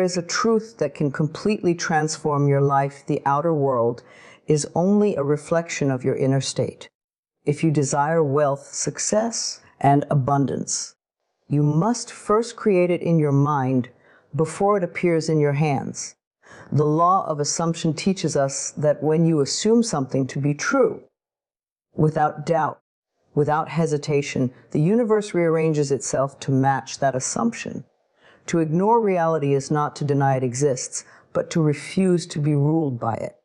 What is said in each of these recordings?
is a truth that can completely transform your life. The outer world is only a reflection of your inner state. If you desire wealth, success, and abundance, you must first create it in your mind before it appears in your hands. The law of assumption teaches us that when you assume something to be true, without doubt, without hesitation, the universe rearranges itself to match that assumption. To ignore reality is not to deny it exists, but to refuse to be ruled by it.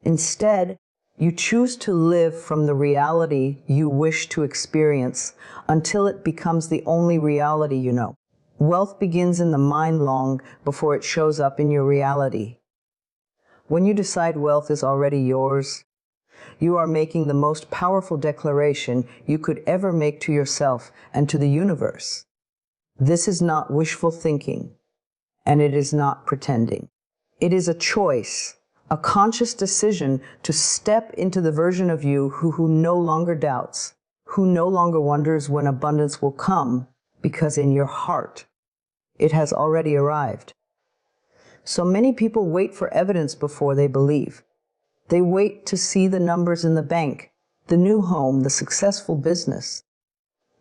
Instead, you choose to live from the reality you wish to experience until it becomes the only reality you know. Wealth begins in the mind long before it shows up in your reality. When you decide wealth is already yours, you are making the most powerful declaration you could ever make to yourself and to the universe. This is not wishful thinking, and it is not pretending. It is a choice, a conscious decision to step into the version of you who no longer doubts, who no longer wonders when abundance will come, because in your heart, it has already arrived. So many people wait for evidence before they believe. They wait to see the numbers in the bank, the new home, the successful business,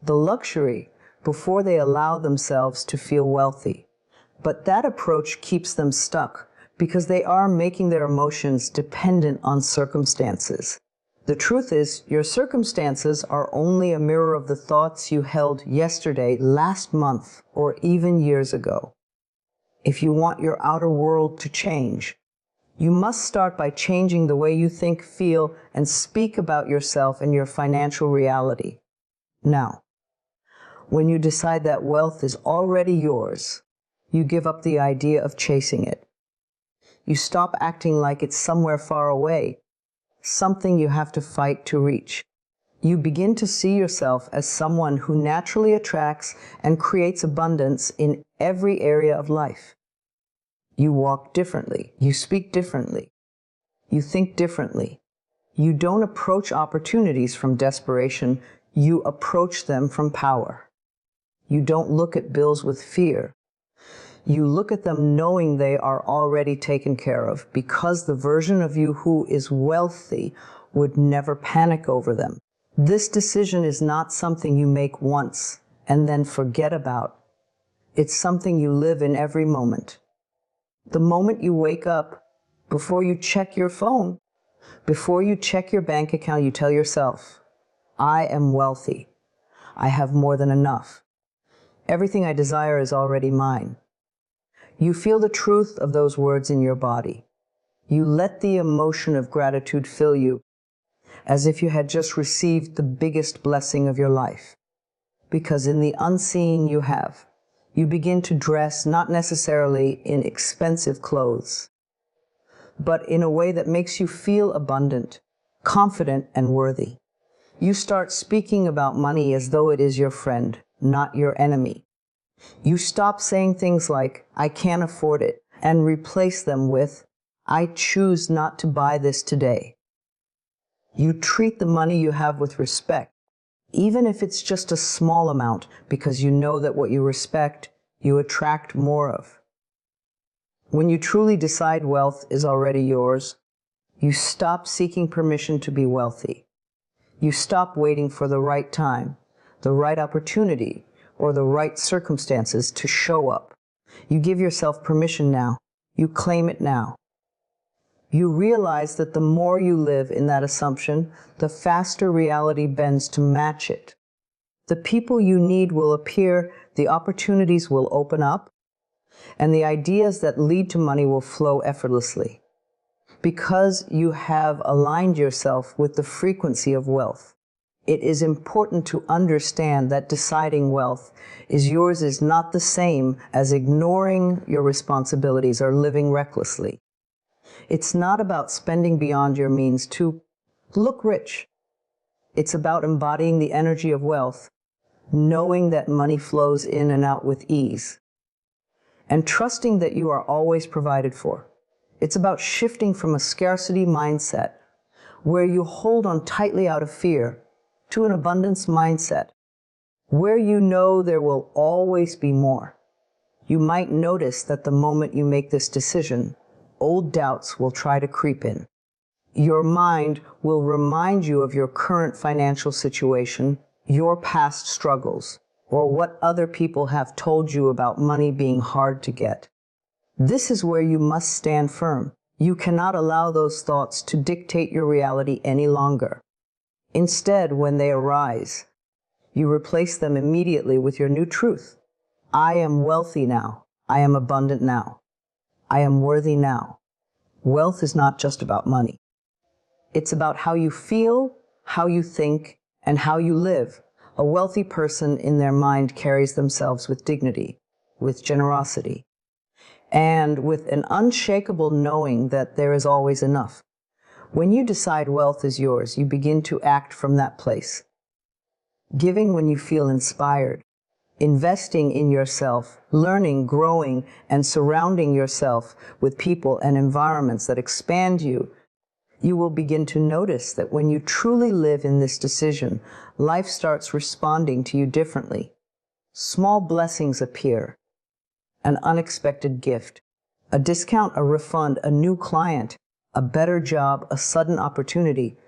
the luxury, before they allow themselves to feel wealthy. But that approach keeps them stuck because they are making their emotions dependent on circumstances. The truth is, your circumstances are only a mirror of the thoughts you held yesterday, last month, or even years ago. If you want your outer world to change, you must start by changing the way you think, feel, and speak about yourself and your financial reality. Now, when you decide that wealth is already yours, you give up the idea of chasing it. You stop acting like it's somewhere far away, something you have to fight to reach. You begin to see yourself as someone who naturally attracts and creates abundance in every area of life. You walk differently. You speak differently. You think differently. You don't approach opportunities from desperation. You approach them from power. You don't look at bills with fear. You look at them knowing they are already taken care of, because the version of you who is wealthy would never panic over them. This decision is not something you make once and then forget about. It's something you live in every moment. The moment you wake up, before you check your phone, before you check your bank account, you tell yourself, I am wealthy. I have more than enough. Everything I desire is already mine. You feel the truth of those words in your body. You let the emotion of gratitude fill you, as if you had just received the biggest blessing of your life. Because in the unseen you begin to dress not necessarily in expensive clothes, but in a way that makes you feel abundant, confident, and worthy. You start speaking about money as though it is your friend, not your enemy. You stop saying things like, I can't afford it, and replace them with, I choose not to buy this today. You treat the money you have with respect, even if it's just a small amount, because you know that what you respect, you attract more of. When you truly decide wealth is already yours, you stop seeking permission to be wealthy. You stop waiting for the right time, the right opportunity, or the right circumstances to show up. You give yourself permission now. You claim it now. You realize that the more you live in that assumption, the faster reality bends to match it. The people you need will appear, the opportunities will open up, and the ideas that lead to money will flow effortlessly. Because you have aligned yourself with the frequency of wealth. It is important to understand that deciding wealth is yours is not the same as ignoring your responsibilities or living recklessly. It's not about spending beyond your means to look rich. It's about embodying the energy of wealth, knowing that money flows in and out with ease, and trusting that you are always provided for. It's about shifting from a scarcity mindset, where you hold on tightly out of fear, to an abundance mindset, where you know there will always be more. You might notice that the moment you make this decision, old doubts will try to creep in. Your mind will remind you of your current financial situation, your past struggles, or what other people have told you about money being hard to get. This is where you must stand firm. You cannot allow those thoughts to dictate your reality any longer. Instead, when they arise, you replace them immediately with your new truth. I am wealthy now. I am abundant now. I am worthy now. Wealth is not just about money. It's about how you feel, how you think, and how you live. A wealthy person in their mind carries themselves with dignity, with generosity, and with an unshakable knowing that there is always enough. When you decide wealth is yours, you begin to act from that place. Giving when you feel inspired, investing in yourself, learning, growing, and surrounding yourself with people and environments that expand you, you will begin to notice that when you truly live in this decision, life starts responding to you differently. Small blessings appear, an unexpected gift, a discount, a refund, a new client, a better job, a sudden opportunity.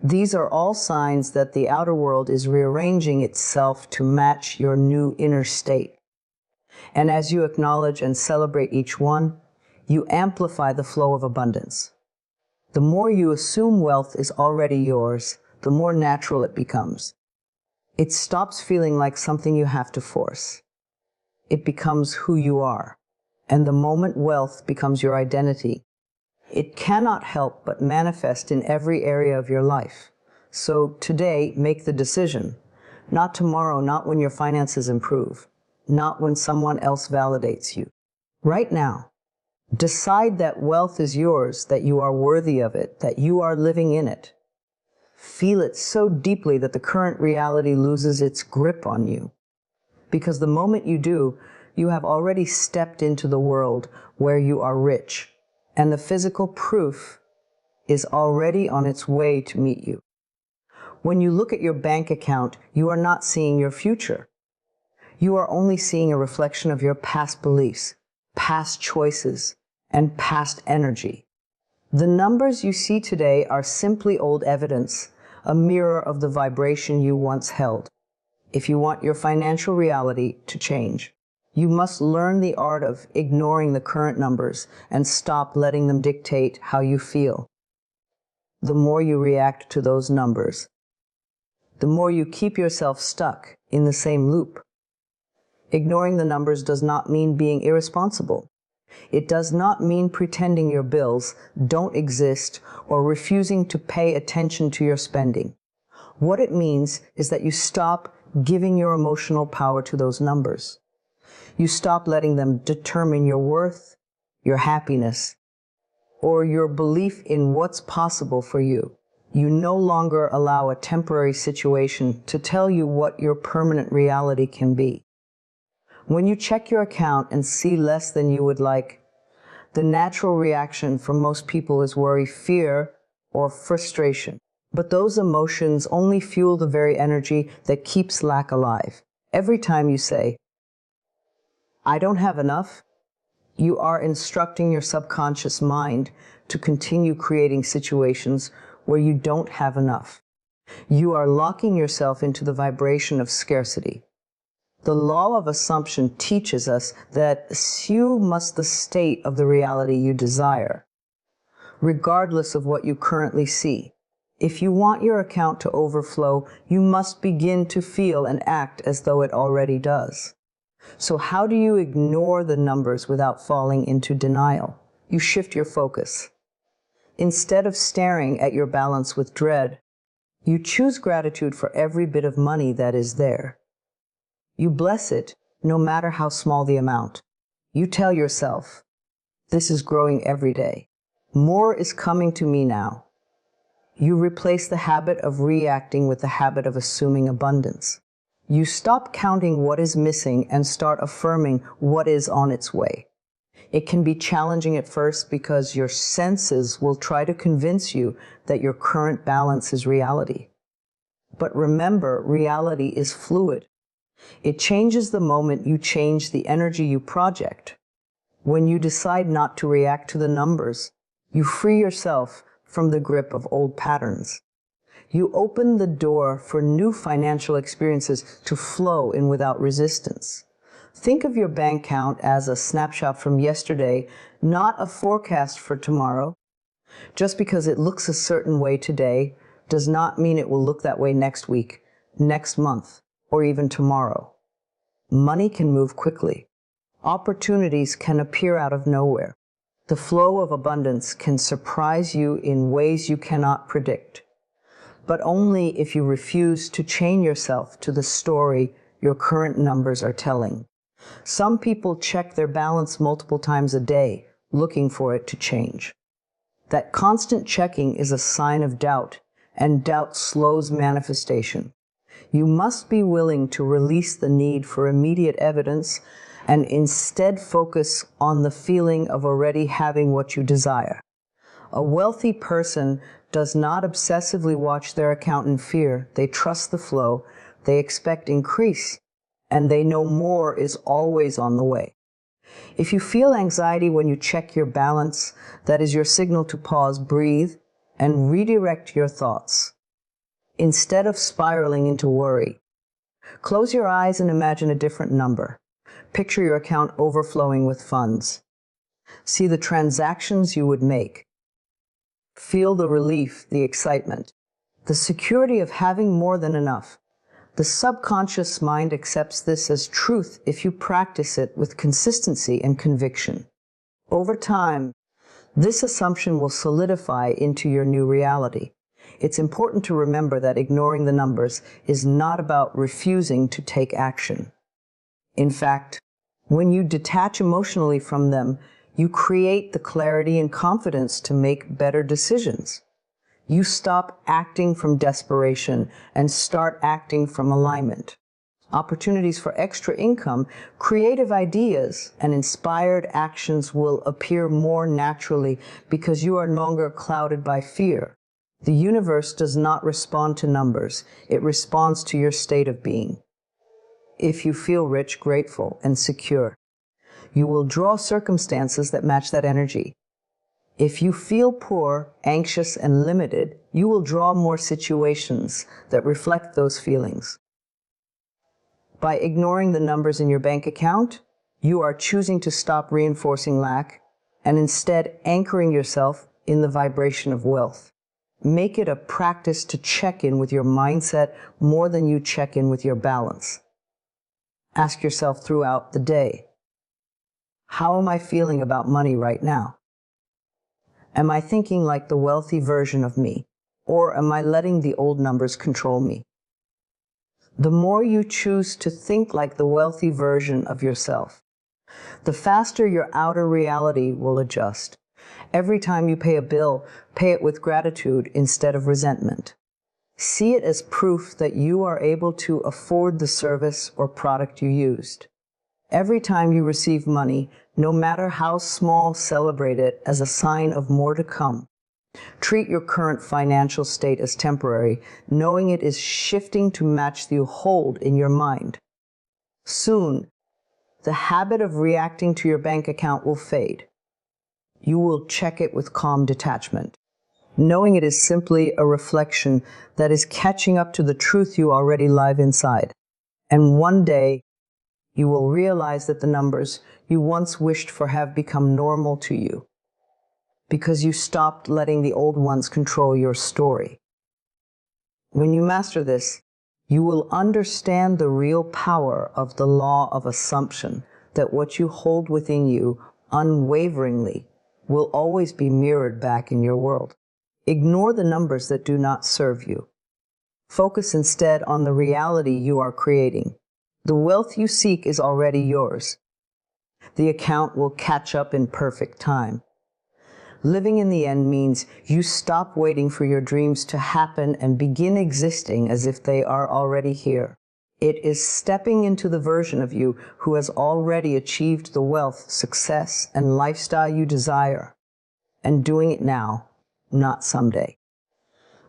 These are all signs that the outer world is rearranging itself to match your new inner state. And as you acknowledge and celebrate each one, you amplify the flow of abundance. The more you assume wealth is already yours, the more natural it becomes. It stops feeling like something you have to force. It becomes who you are. And the moment wealth becomes your identity, it cannot help but manifest in every area of your life. So today, make the decision. Not tomorrow, not when your finances improve, not when someone else validates you. Right now, decide that wealth is yours, that you are worthy of it, that you are living in it. Feel it so deeply that the current reality loses its grip on you. Because the moment you do, you have already stepped into the world where you are rich, and the physical proof is already on its way to meet you. When you look at your bank account, you are not seeing your future. You are only seeing a reflection of your past beliefs, past choices, and past energy. The numbers you see today are simply old evidence, a mirror of the vibration you once held. If you want your financial reality to change, you must learn the art of ignoring the current numbers and stop letting them dictate how you feel. The more you react to those numbers, the more you keep yourself stuck in the same loop. Ignoring the numbers does not mean being irresponsible. It does not mean pretending your bills don't exist or refusing to pay attention to your spending. What it means is that you stop giving your emotional power to those numbers. You stop letting them determine your worth, your happiness, or your belief in what's possible for you. You no longer allow a temporary situation to tell you what your permanent reality can be. When you check your account and see less than you would like, the natural reaction for most people is worry, fear, or frustration. But those emotions only fuel the very energy that keeps lack alive. Every time you say, I don't have enough, you are instructing your subconscious mind to continue creating situations where you don't have enough. You are locking yourself into the vibration of scarcity. The law of assumption teaches us that assume must the state of the reality you desire, regardless of what you currently see. If you want your account to overflow, you must begin to feel and act as though it already does. So how do you ignore the numbers without falling into denial? You shift your focus. Instead of staring at your balance with dread, you choose gratitude for every bit of money that is there. You bless it, no matter how small the amount. You tell yourself, this is growing every day. More is coming to me now. You replace the habit of reacting with the habit of assuming abundance. You stop counting what is missing and start affirming what is on its way. It can be challenging at first because your senses will try to convince you that your current balance is reality. But remember, reality is fluid. It changes the moment you change the energy you project. When you decide not to react to the numbers, you free yourself from the grip of old patterns. You open the door for new financial experiences to flow in without resistance. Think of your bank account as a snapshot from yesterday, not a forecast for tomorrow. Just because it looks a certain way today does not mean it will look that way next week, next month, or even tomorrow. Money can move quickly. Opportunities can appear out of nowhere. The flow of abundance can surprise you in ways you cannot predict, but only if you refuse to chain yourself to the story your current numbers are telling. Some people check their balance multiple times a day, looking for it to change. That constant checking is a sign of doubt, and doubt slows manifestation. You must be willing to release the need for immediate evidence and instead focus on the feeling of already having what you desire. A wealthy person does not obsessively watch their account in fear. They trust the flow, they expect increase, and they know more is always on the way. If you feel anxiety when you check your balance, that is your signal to pause, breathe, and redirect your thoughts. Instead of spiraling into worry, close your eyes and imagine a different number. Picture your account overflowing with funds. See the transactions you would make. Feel the relief, the excitement, the security of having more than enough. The subconscious mind accepts this as truth if you practice it with consistency and conviction. Over time, this assumption will solidify into your new reality. It's important to remember that ignoring the numbers is not about refusing to take action. In fact, when you detach emotionally from them, you create the clarity and confidence to make better decisions. You stop acting from desperation and start acting from alignment. Opportunities for extra income, creative ideas, and inspired actions will appear more naturally because you are no longer clouded by fear. The universe does not respond to numbers. It responds to your state of being. If you feel rich, grateful, and secure, you will draw circumstances that match that energy. If you feel poor, anxious, and limited, you will draw more situations that reflect those feelings. By ignoring the numbers in your bank account, you are choosing to stop reinforcing lack and instead anchoring yourself in the vibration of wealth. Make it a practice to check in with your mindset more than you check in with your balance. Ask yourself throughout the day, how am I feeling about money right now? Am I thinking like the wealthy version of me, or am I letting the old numbers control me? The more you choose to think like the wealthy version of yourself, the faster your outer reality will adjust. Every time you pay a bill, pay it with gratitude instead of resentment. See it as proof that you are able to afford the service or product you used. Every time you receive money, no matter how small, celebrate it as a sign of more to come. Treat your current financial state as temporary, knowing it is shifting to match the hold in your mind. Soon, the habit of reacting to your bank account will fade. You will check it with calm detachment, knowing it is simply a reflection that is catching up to the truth you already live inside. And one day, you will realize that the numbers you once wished for have become normal to you, because you stopped letting the old ones control your story. When you master this, you will understand the real power of the law of assumption, that what you hold within you unwaveringly will always be mirrored back in your world. Ignore the numbers that do not serve you. Focus instead on the reality you are creating. The wealth you seek is already yours. The account will catch up in perfect time. Living in the end means you stop waiting for your dreams to happen and begin existing as if they are already here. It is stepping into the version of you who has already achieved the wealth, success, and lifestyle you desire, and doing it now, not someday.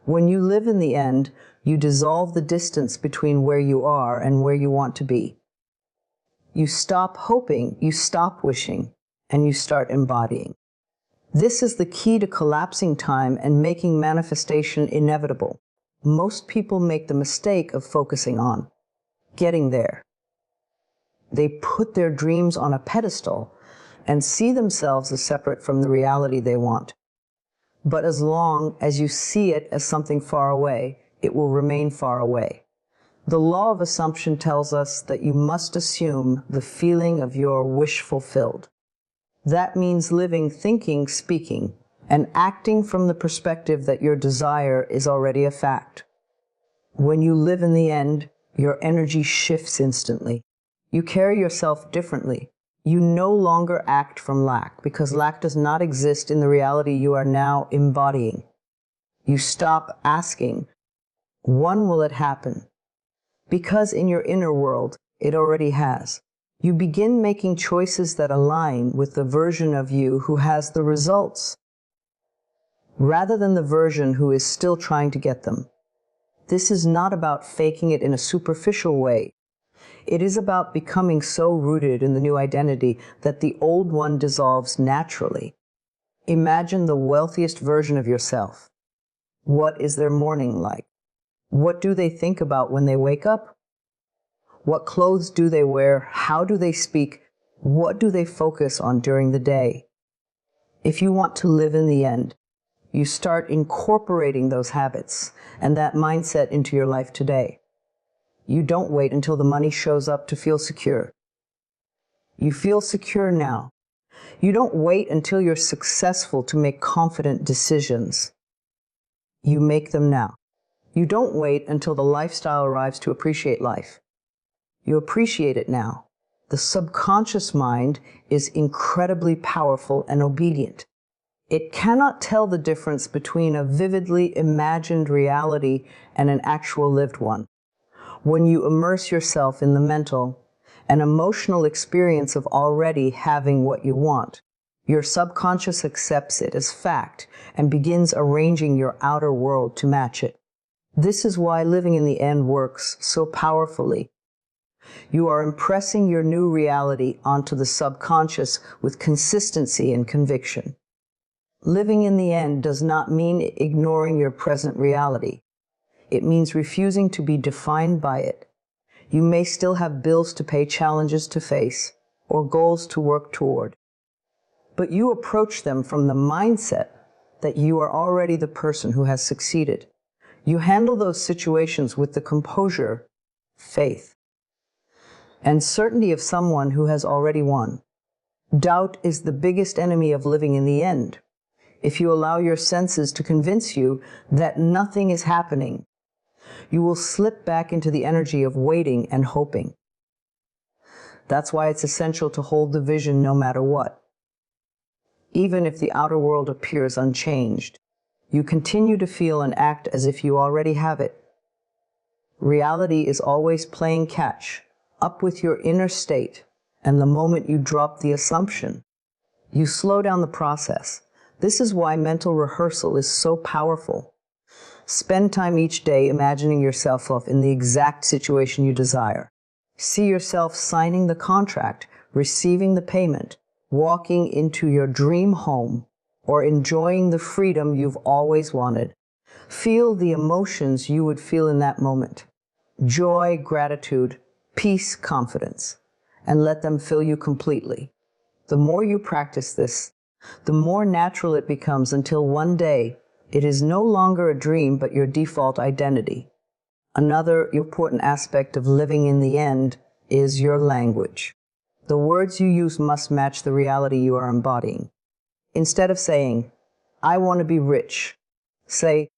When you live in the end, You dissolve the distance between where you are and where you want to be. You stop hoping, you stop wishing, and you start embodying. This is the key to collapsing time and making manifestation inevitable. Most people make the mistake of focusing on getting there. They put their dreams on a pedestal and see themselves as separate from the reality they want. But as long as you see it as something far away, it will remain far away. The law of assumption tells us that you must assume the feeling of your wish fulfilled. That means living, thinking, speaking, and acting from the perspective that your desire is already a fact. When you live in the end, your energy shifts instantly. You carry yourself differently. You no longer act from lack, because lack does not exist in the reality you are now embodying. You stop asking, when will it happen? Because in your inner world, it already has. You begin making choices that align with the version of you who has the results, rather than the version who is still trying to get them. This is not about faking it in a superficial way. It is about becoming so rooted in the new identity that the old one dissolves naturally. Imagine the wealthiest version of yourself. What is their morning like? What do they think about when they wake up? What clothes do they wear? How do they speak? What do they focus on during the day? If you want to live in the end, you start incorporating those habits and that mindset into your life today. You don't wait until the money shows up to feel secure. You feel secure now. You don't wait until you're successful to make confident decisions. You make them now. You don't wait until the lifestyle arrives to appreciate life. You appreciate it now. The subconscious mind is incredibly powerful and obedient. It cannot tell the difference between a vividly imagined reality and an actual lived one. When you immerse yourself in the mental and emotional experience of already having what you want, your subconscious accepts it as fact and begins arranging your outer world to match it. This is why living in the end works so powerfully. You are impressing your new reality onto the subconscious with consistency and conviction. Living in the end does not mean ignoring your present reality. It means refusing to be defined by it. You may still have bills to pay, challenges to face, or goals to work toward. But you approach them from the mindset that you are already the person who has succeeded. You handle those situations with the composure, faith, and certainty of someone who has already won. Doubt is the biggest enemy of living in the end. If you allow your senses to convince you that nothing is happening, you will slip back into the energy of waiting and hoping. That's why it's essential to hold the vision no matter what. Even if the outer world appears unchanged, you continue to feel and act as if you already have it. Reality is always playing catch up with your inner state, and the moment you drop the assumption, you slow down the process. This is why mental rehearsal is so powerful. Spend time each day imagining yourself in the exact situation you desire. See yourself signing the contract, receiving the payment, walking into your dream home, or enjoying the freedom you've always wanted. Feel the emotions you would feel in that moment. Joy, gratitude, peace, confidence, and let them fill you completely. The more you practice this, the more natural it becomes until one day it is no longer a dream but your default identity. Another important aspect of living in the end is your language. The words you use must match the reality you are embodying. Instead of saying, I want to be rich, say,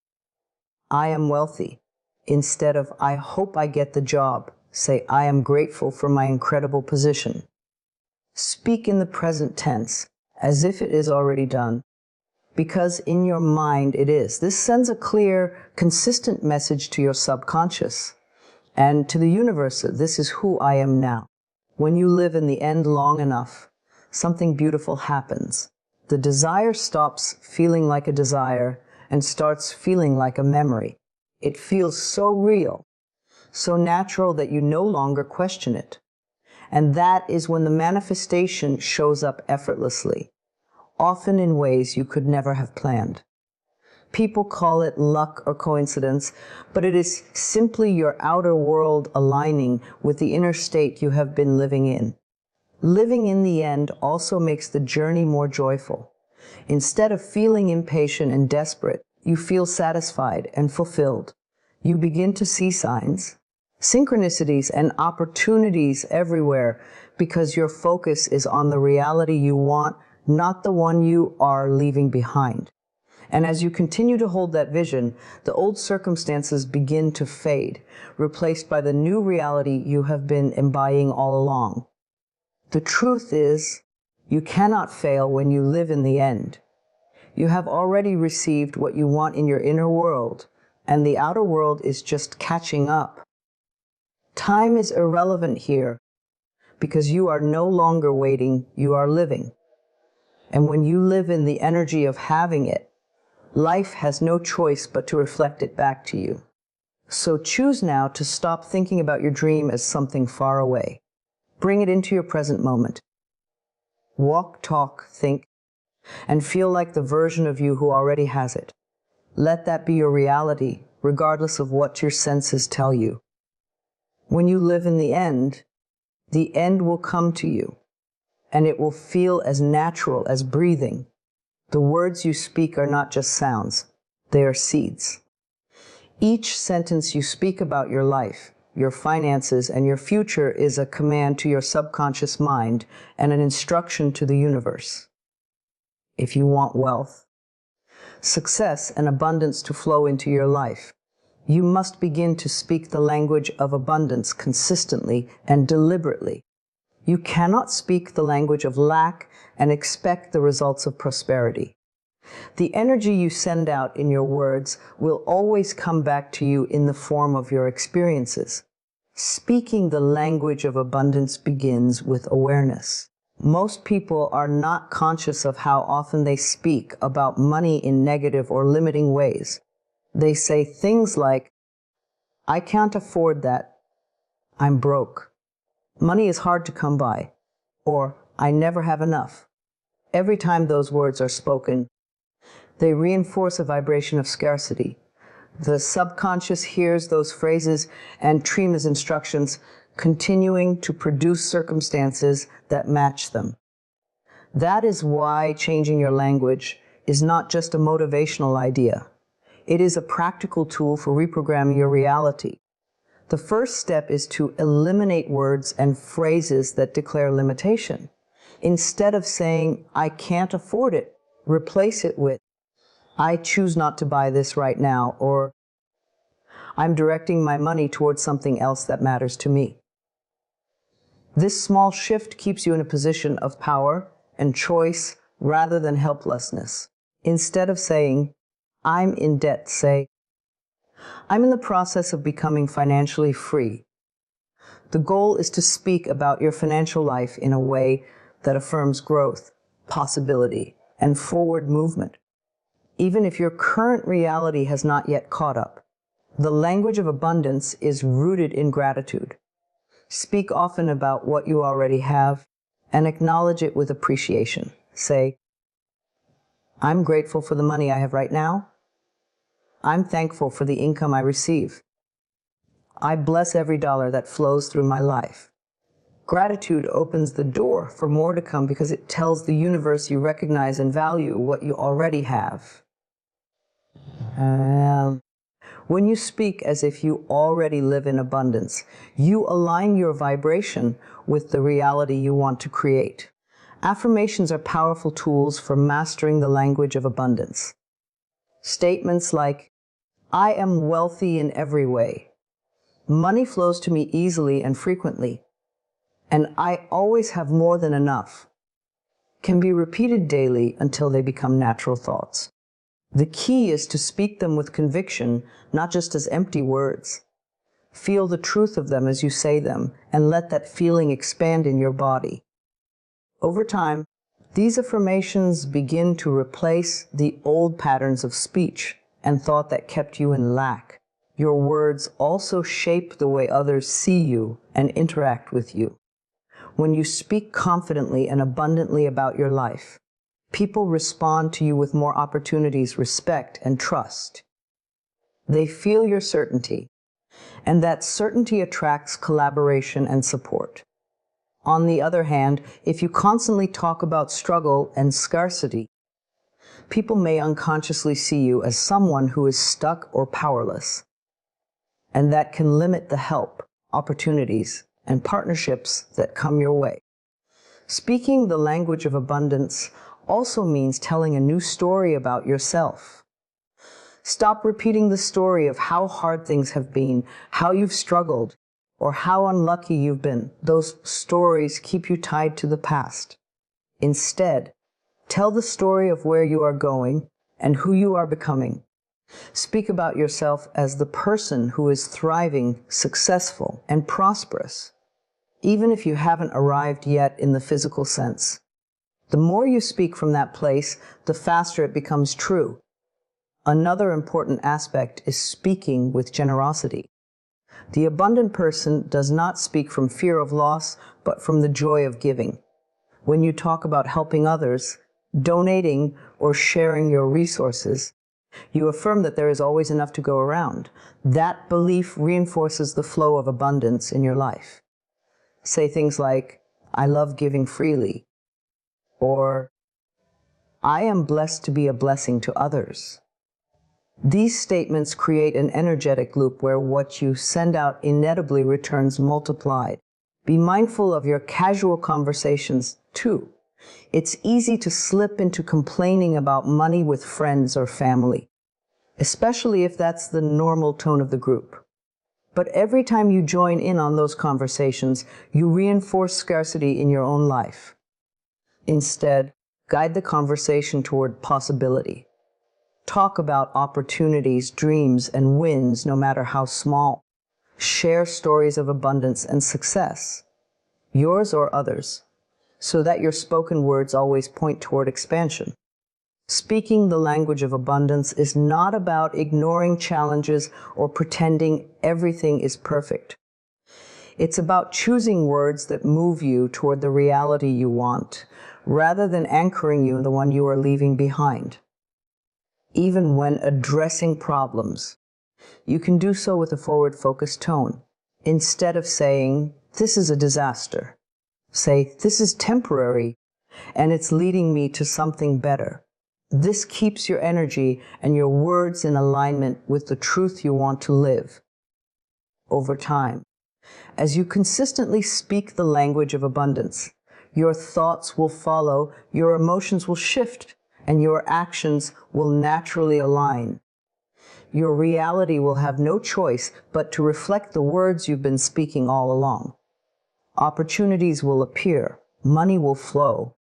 I am wealthy. Instead of, I hope I get the job, say, I am grateful for my incredible position. Speak in the present tense, as if it is already done, because in your mind it is. This sends a clear, consistent message to your subconscious and to the universe that this is who I am now. When you live in the end long enough, something beautiful happens. The desire stops feeling like a desire and starts feeling like a memory. It feels so real, so natural that you no longer question it. And that is when the manifestation shows up effortlessly, often in ways you could never have planned. People call it luck or coincidence, but it is simply your outer world aligning with the inner state you have been living in. Living in the end also makes the journey more joyful. Instead of feeling impatient and desperate, you feel satisfied and fulfilled. You begin to see signs, synchronicities, and opportunities everywhere because your focus is on the reality you want, not the one you are leaving behind. And as you continue to hold that vision, the old circumstances begin to fade, replaced by the new reality you have been embodying all along. The truth is, you cannot fail when you live in the end. You have already received what you want in your inner world, and the outer world is just catching up. Time is irrelevant here, because you are no longer waiting, you are living. And when you live in the energy of having it, life has no choice but to reflect it back to you. So choose now to stop thinking about your dream as something far away. Bring it into your present moment. Walk, talk, think, and feel like the version of you who already has it. Let that be your reality, regardless of what your senses tell you. When you live in the end will come to you, and it will feel as natural as breathing. The words you speak are not just sounds, they are seeds. Each sentence you speak about your life, your finances, and your future is a command to your subconscious mind and an instruction to the universe. If you want wealth, success, and abundance to flow into your life, you must begin to speak the language of abundance consistently and deliberately. You cannot speak the language of lack and expect the results of prosperity. The energy you send out in your words will always come back to you in the form of your experiences. Speaking the language of abundance begins with awareness. Most people are not conscious of how often they speak about money in negative or limiting ways. They say things like, "I can't afford that," "I'm broke," "Money is hard to come by," or "I never have enough." Every time those words are spoken, they reinforce a vibration of scarcity. The subconscious hears those phrases and treats as instructions, continuing to produce circumstances that match them. That is why changing your language is not just a motivational idea. It is a practical tool for reprogramming your reality. The first step is to eliminate words and phrases that declare limitation. Instead of saying, "I can't afford it," replace it with, "I choose not to buy this right now," or "I'm directing my money towards something else that matters to me." This small shift keeps you in a position of power and choice rather than helplessness. Instead of saying, "I'm in debt," say, "I'm in the process of becoming financially free." The goal is to speak about your financial life in a way that affirms growth, possibility, and forward movement. Even if your current reality has not yet caught up, the language of abundance is rooted in gratitude. Speak often about what you already have and acknowledge it with appreciation. Say, "I'm grateful for the money I have right now. I'm thankful for the income I receive. I bless every dollar that flows through my life." Gratitude opens the door for more to come because it tells the universe you recognize and value what you already have. When you speak as if you already live in abundance, you align your vibration with the reality you want to create. Affirmations are powerful tools for mastering the language of abundance. Statements like, "I am wealthy in every way," "Money flows to me easily and frequently," and "I always have more than enough," can be repeated daily until they become natural thoughts. The key is to speak them with conviction, not just as empty words. Feel the truth of them as you say them, and let that feeling expand in your body. Over time, these affirmations begin to replace the old patterns of speech and thought that kept you in lack. Your words also shape the way others see you and interact with you. When you speak confidently and abundantly about your life, people respond to you with more opportunities, respect, and trust. They feel your certainty, and that certainty attracts collaboration and support. On the other hand, if you constantly talk about struggle and scarcity, people may unconsciously see you as someone who is stuck or powerless, and that can limit the help, opportunities, and partnerships that come your way. Speaking the language of abundance also means telling a new story about yourself. Stop repeating the story of how hard things have been, how you've struggled, or how unlucky you've been. Those stories keep you tied to the past. Instead, tell the story of where you are going and who you are becoming. Speak about yourself as the person who is thriving, successful, and prosperous, even if you haven't arrived yet in the physical sense. The more you speak from that place, the faster it becomes true. Another important aspect is speaking with generosity. The abundant person does not speak from fear of loss, but from the joy of giving. When you talk about helping others, donating, or sharing your resources, you affirm that there is always enough to go around. That belief reinforces the flow of abundance in your life. Say things like, "I love giving freely," or "I am blessed to be a blessing to others." These statements create an energetic loop where what you send out inevitably returns multiplied. Be mindful of your casual conversations, too. It's easy to slip into complaining about money with friends or family, especially if that's the normal tone of the group. But every time you join in on those conversations, you reinforce scarcity in your own life. Instead, guide the conversation toward possibility. Talk about opportunities, dreams, and wins, no matter how small. Share stories of abundance and success, yours or others, so that your spoken words always point toward expansion. Speaking the language of abundance is not about ignoring challenges or pretending everything is perfect. It's about choosing words that move you toward the reality you want, rather than anchoring you in the one you are leaving behind. Even when addressing problems, you can do so with a forward-focused tone. Instead of saying, "This is a disaster," say, "This is temporary, and it's leading me to something better." This keeps your energy and your words in alignment with the truth you want to live. Over time, as you consistently speak the language of abundance, your thoughts will follow, your emotions will shift, and your actions will naturally align. Your reality will have no choice but to reflect the words you've been speaking all along. Opportunities will appear, money will flow,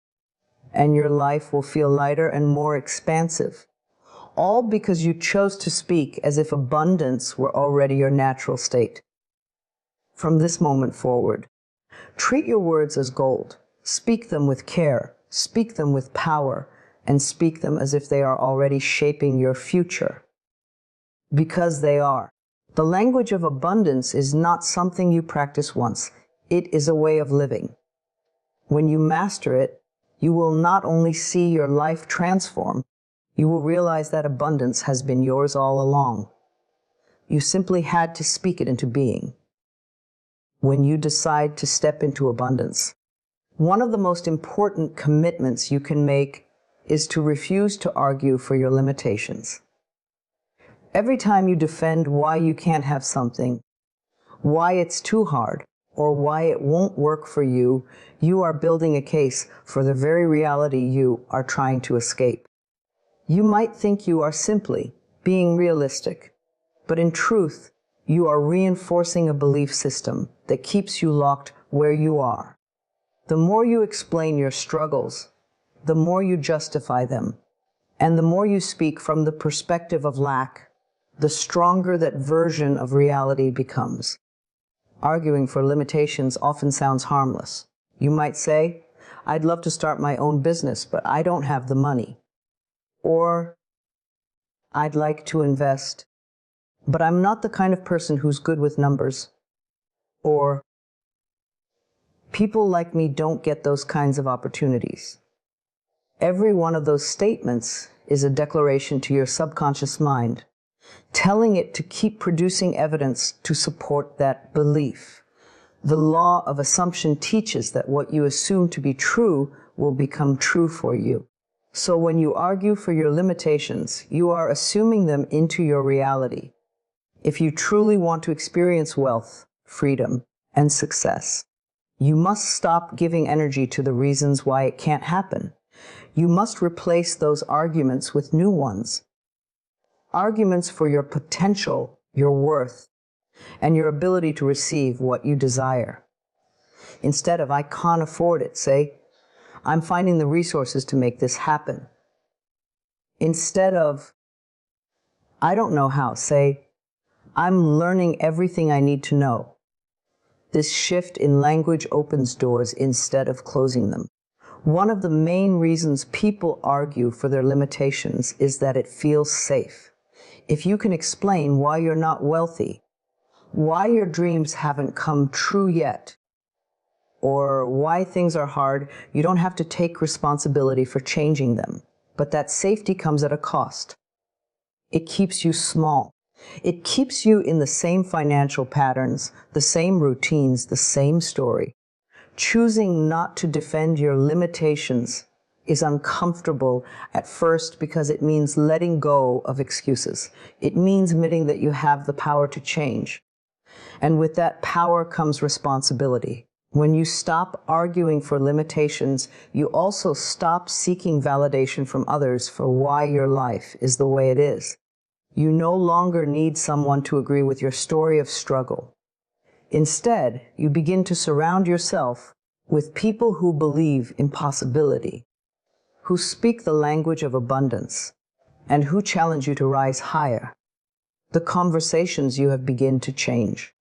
and your life will feel lighter and more expansive, all because you chose to speak as if abundance were already your natural state. From this moment forward, treat your words as gold. Speak them with care, speak them with power, and speak them as if they are already shaping your future. Because they are. The language of abundance is not something you practice once. It is a way of living. When you master it, you will not only see your life transform, you will realize that abundance has been yours all along. You simply had to speak it into being. When you decide to step into abundance, one of the most important commitments you can make is to refuse to argue for your limitations. Every time you defend why you can't have something, why it's too hard, or why it won't work for you, you are building a case for the very reality you are trying to escape. You might think you are simply being realistic, but in truth, you are reinforcing a belief system that keeps you locked where you are. The more you explain your struggles, the more you justify them, and the more you speak from the perspective of lack, the stronger that version of reality becomes. Arguing for limitations often sounds harmless. You might say, "I'd love to start my own business, but I don't have the money." Or, "I'd like to invest, But I'm not the kind of person who's good with numbers. Or, people like me don't get those kinds of opportunities. Every one of those statements is a declaration to your subconscious mind, telling it to keep producing evidence to support that belief. The law of assumption teaches that what you assume to be true will become true for you. So when you argue for your limitations, you are assuming them into your reality. If you truly want to experience wealth, freedom, and success, you must stop giving energy to the reasons why it can't happen. You must replace those arguments with new ones. Arguments for your potential, your worth, and your ability to receive what you desire. Instead of, I can't afford it, say, I'm finding the resources to make this happen. Instead of, I don't know how, say, I'm learning everything I need to know. This shift in language opens doors instead of closing them. One of the main reasons people argue for their limitations is that it feels safe. If you can explain why you're not wealthy, why your dreams haven't come true yet, or why things are hard, you don't have to take responsibility for changing them. But that safety comes at a cost. It keeps you small. It keeps you in the same financial patterns, the same routines, the same story. Choosing not to defend your limitations is uncomfortable at first because it means letting go of excuses. It means admitting that you have the power to change. And with that power comes responsibility. When you stop arguing for limitations, you also stop seeking validation from others for why your life is the way it is. You no longer need someone to agree with your story of struggle. Instead, you begin to surround yourself with people who believe in possibility, who speak the language of abundance, and who challenge you to rise higher. The conversations you have begun to change.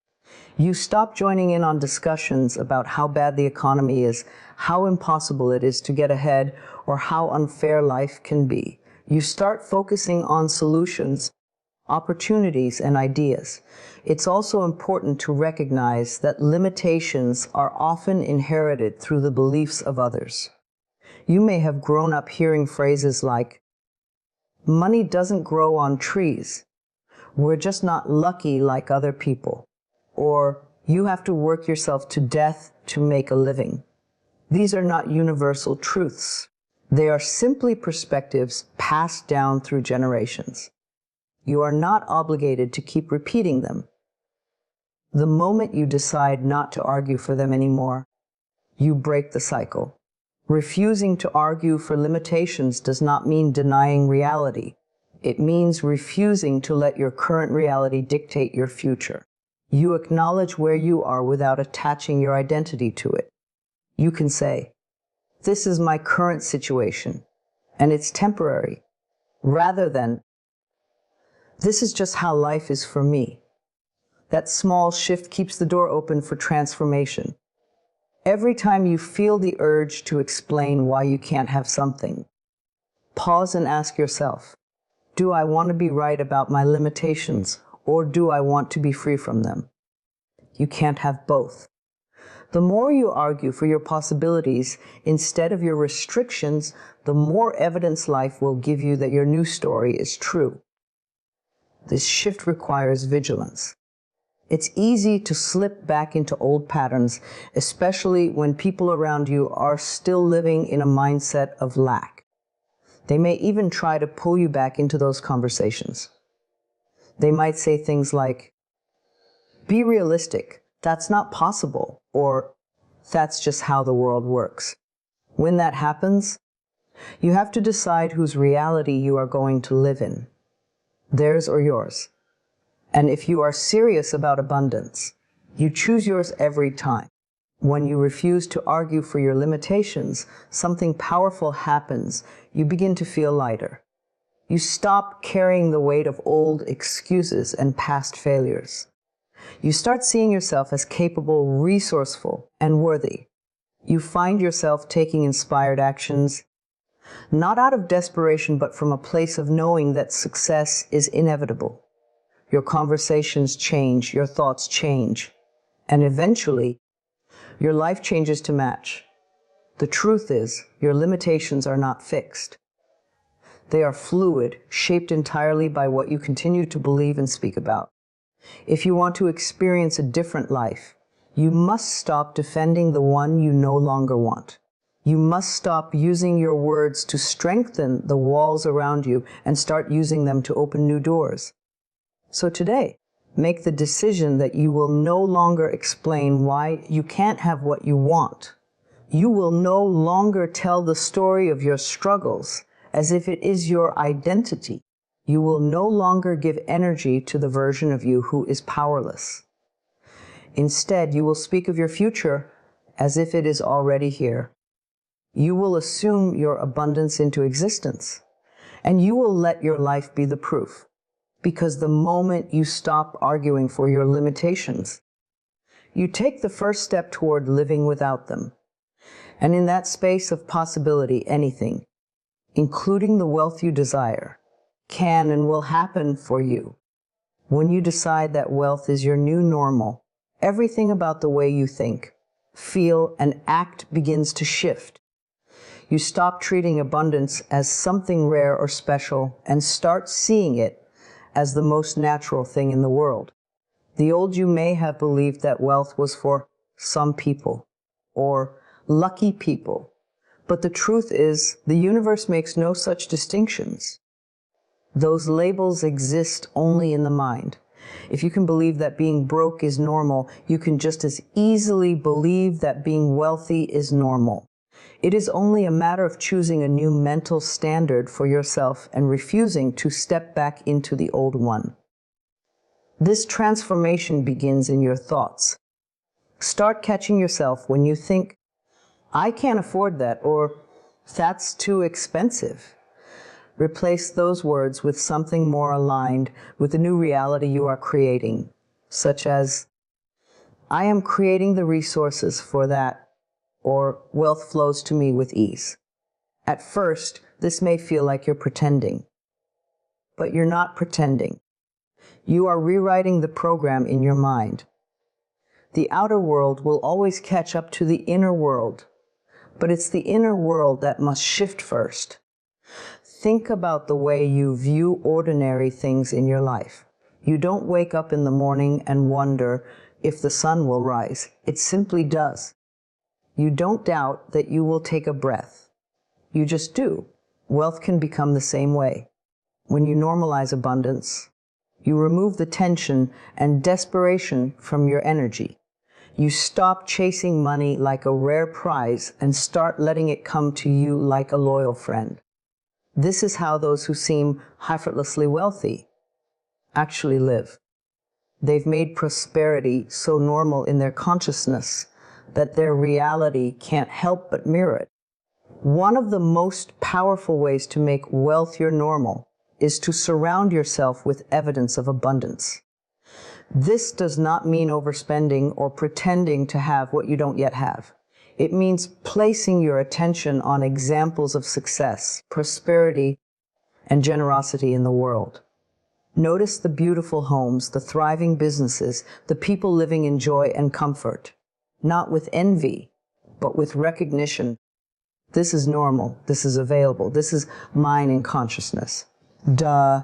You stop joining in on discussions about how bad the economy is, how impossible it is to get ahead, or how unfair life can be. You start focusing on solutions, opportunities, and ideas. It's also important to recognize that limitations are often inherited through the beliefs of others. You may have grown up hearing phrases like, money doesn't grow on trees. We're just not lucky like other people. Or, you have to work yourself to death to make a living. These are not universal truths. They are simply perspectives passed down through generations. You are not obligated to keep repeating them. The moment you decide not to argue for them anymore, you break the cycle. Refusing to argue for limitations does not mean denying reality. It means refusing to let your current reality dictate your future. You acknowledge where you are without attaching your identity to it. You can say, this is my current situation, and it's temporary, rather than, this is just how life is for me. That small shift keeps the door open for transformation. Every time you feel the urge to explain why you can't have something, pause and ask yourself, do I want to be right about my limitations, or do I want to be free from them? You can't have both. The more you argue for your possibilities instead of your restrictions, the more evidence life will give you that your new story is true. This shift requires vigilance. It's easy to slip back into old patterns, especially when people around you are still living in a mindset of lack. They may even try to pull you back into those conversations. They might say things like, be realistic, that's not possible, or that's just how the world works. When that happens, you have to decide whose reality you are going to live in, theirs or yours. And if you are serious about abundance, you choose yours every time. When you refuse to argue for your limitations, something powerful happens. You begin to feel lighter. You stop carrying the weight of old excuses and past failures. You start seeing yourself as capable, resourceful, and worthy. You find yourself taking inspired actions, not out of desperation, but from a place of knowing that success is inevitable. Your conversations change, your thoughts change, and eventually, your life changes to match. The truth is, your limitations are not fixed. They are fluid, shaped entirely by what you continue to believe and speak about. If you want to experience a different life, you must stop defending the one you no longer want. You must stop using your words to strengthen the walls around you and start using them to open new doors. So today, make the decision that you will no longer explain why you can't have what you want. You will no longer tell the story of your struggles as if it is your identity. You will no longer give energy to the version of you who is powerless. Instead, you will speak of your future as if it is already here. You will assume your abundance into existence, and you will let your life be the proof. Because the moment you stop arguing for your limitations, you take the first step toward living without them. And in that space of possibility, anything, including the wealth you desire, can and will happen for you. When you decide that wealth is your new normal, everything about the way you think, feel, and act begins to shift. You stop treating abundance as something rare or special and start seeing it as the most natural thing in the world. The old you may have believed that wealth was for some people or lucky people, but the truth is the universe makes no such distinctions. Those labels exist only in the mind. If you can believe that being broke is normal, you can just as easily believe that being wealthy is normal. It is only a matter of choosing a new mental standard for yourself and refusing to step back into the old one. This transformation begins in your thoughts. Start catching yourself when you think, "I can't afford that," or "That's too expensive." Replace those words with something more aligned with the new reality you are creating, such as, "I am creating the resources for that," or "Wealth flows to me with ease." At first, this may feel like you're pretending, but you're not pretending. You are rewriting the program in your mind. The outer world will always catch up to the inner world, but it's the inner world that must shift first. Think about the way you view ordinary things in your life. You don't wake up in the morning and wonder if the sun will rise. It simply does. You don't doubt that you will take a breath. You just do. Wealth can become the same way. When you normalize abundance, you remove the tension and desperation from your energy. You stop chasing money like a rare prize and start letting it come to you like a loyal friend. This is how those who seem effortlessly wealthy actually live. They've made prosperity so normal in their consciousness that their reality can't help but mirror it. One of the most powerful ways to make wealth your normal is to surround yourself with evidence of abundance. This does not mean overspending or pretending to have what you don't yet have. It means placing your attention on examples of success, prosperity, and generosity in the world. Notice the beautiful homes, the thriving businesses, the people living in joy and comfort, not with envy, but with recognition. This is normal. This is available. This is mine in consciousness. Duh.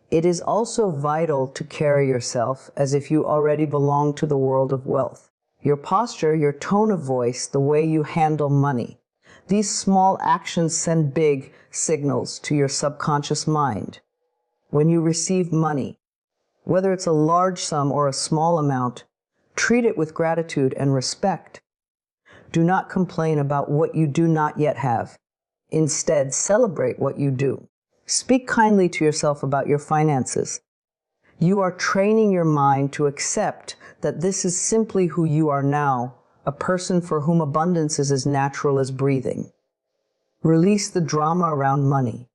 It is also vital to carry yourself as if you already belong to the world of wealth. Your posture, your tone of voice, the way you handle money. These small actions send big signals to your subconscious mind. When you receive money, whether it's a large sum or a small amount, treat it with gratitude and respect. Do not complain about what you do not yet have. Instead, celebrate what you do. Speak kindly to yourself about your finances. You are training your mind to accept that this is simply who you are now, a person for whom abundance is as natural as breathing. Release the drama around money.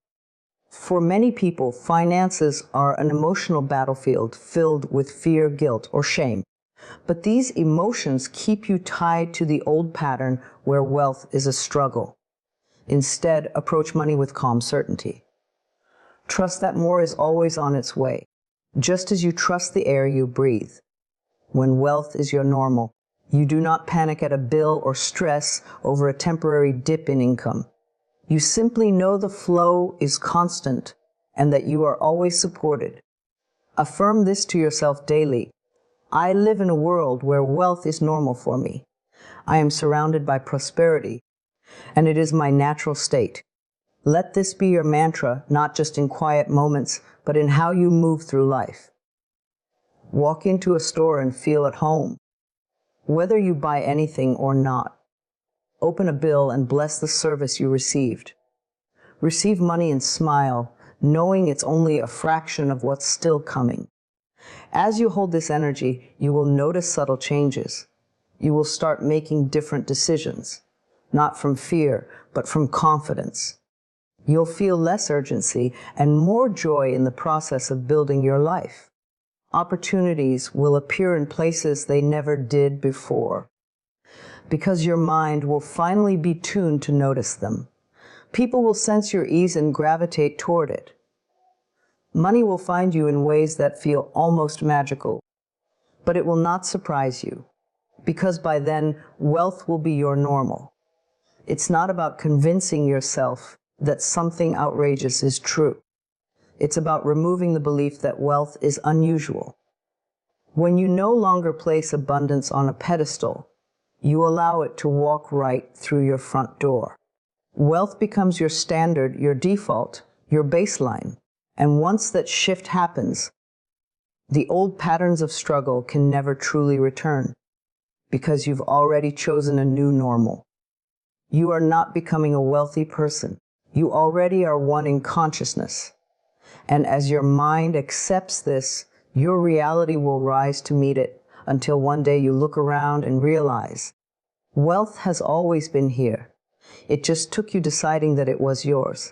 For many people, finances are an emotional battlefield filled with fear, guilt, or shame. But these emotions keep you tied to the old pattern where wealth is a struggle. Instead, approach money with calm certainty. Trust that more is always on its way. just as you trust the air you breathe. When wealth is your normal, you do not panic at a bill or stress over a temporary dip in income. You simply know the flow is constant and that you are always supported. Affirm this to yourself daily. I live in a world where wealth is normal for me. I am surrounded by prosperity, and it is my natural state. Let this be your mantra, not just in quiet moments, but in how you move through life. Walk into a store and feel at home. Whether you buy anything or not, open a bill and bless the service you received. Receive money and smile, knowing it's only a fraction of what's still coming. As you hold this energy, you will notice subtle changes. You will start making different decisions, not from fear, but from confidence. You'll feel less urgency and more joy in the process of building your life. Opportunities will appear in places they never did before, because your mind will finally be tuned to notice them. People will sense your ease and gravitate toward it. Money will find you in ways that feel almost magical, but it will not surprise you, because by then, wealth will be your normal. It's not about convincing yourself that something outrageous is true. It's about removing the belief that wealth is unusual. When you no longer place abundance on a pedestal, you allow it to walk right through your front door. Wealth becomes your standard, your default, your baseline. And once that shift happens, the old patterns of struggle can never truly return, because you've already chosen a new normal. You are not becoming a wealthy person. You already are one in consciousness. And as your mind accepts this, your reality will rise to meet it until one day you look around and realize wealth has always been here. It just took you deciding that it was yours.